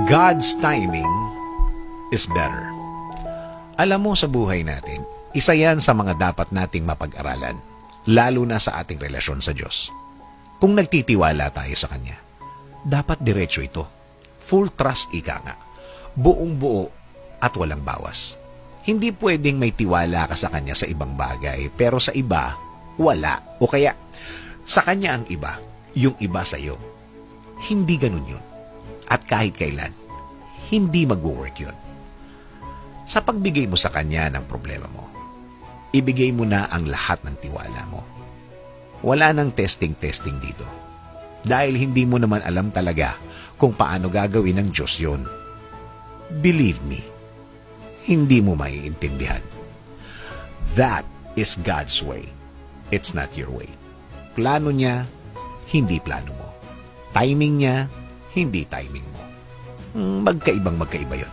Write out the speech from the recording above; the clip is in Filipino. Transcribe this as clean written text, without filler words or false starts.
God's timing is better. Alam mo, sa buhay natin, isa yan sa mga dapat nating mapag-aralan, lalo na sa ating relasyon sa Diyos. Kung nagtitiwala tayo sa Kanya, dapat diretso ito. Full trust, ika nga. Buong buo at walang bawas. Hindi pwedeng may tiwala ka sa Kanya sa ibang bagay, pero sa iba, wala. O kaya, sa Kanya ang iba, yung iba sa iyo. Hindi ganun yun. At kahit kailan, hindi mag-work yun. Sa pagbigay mo sa Kanya ng problema mo, ibigay mo na ang lahat ng tiwala mo. Wala nang testing-testing dito. Dahil hindi mo naman alam talaga kung paano gagawin ng Diyos yun. Believe me, hindi mo maiintindihan. That is God's way. It's not your way. Plano niya, hindi plano mo. Timing niya, hindi timing mo. Magkaibang magkaiba yun.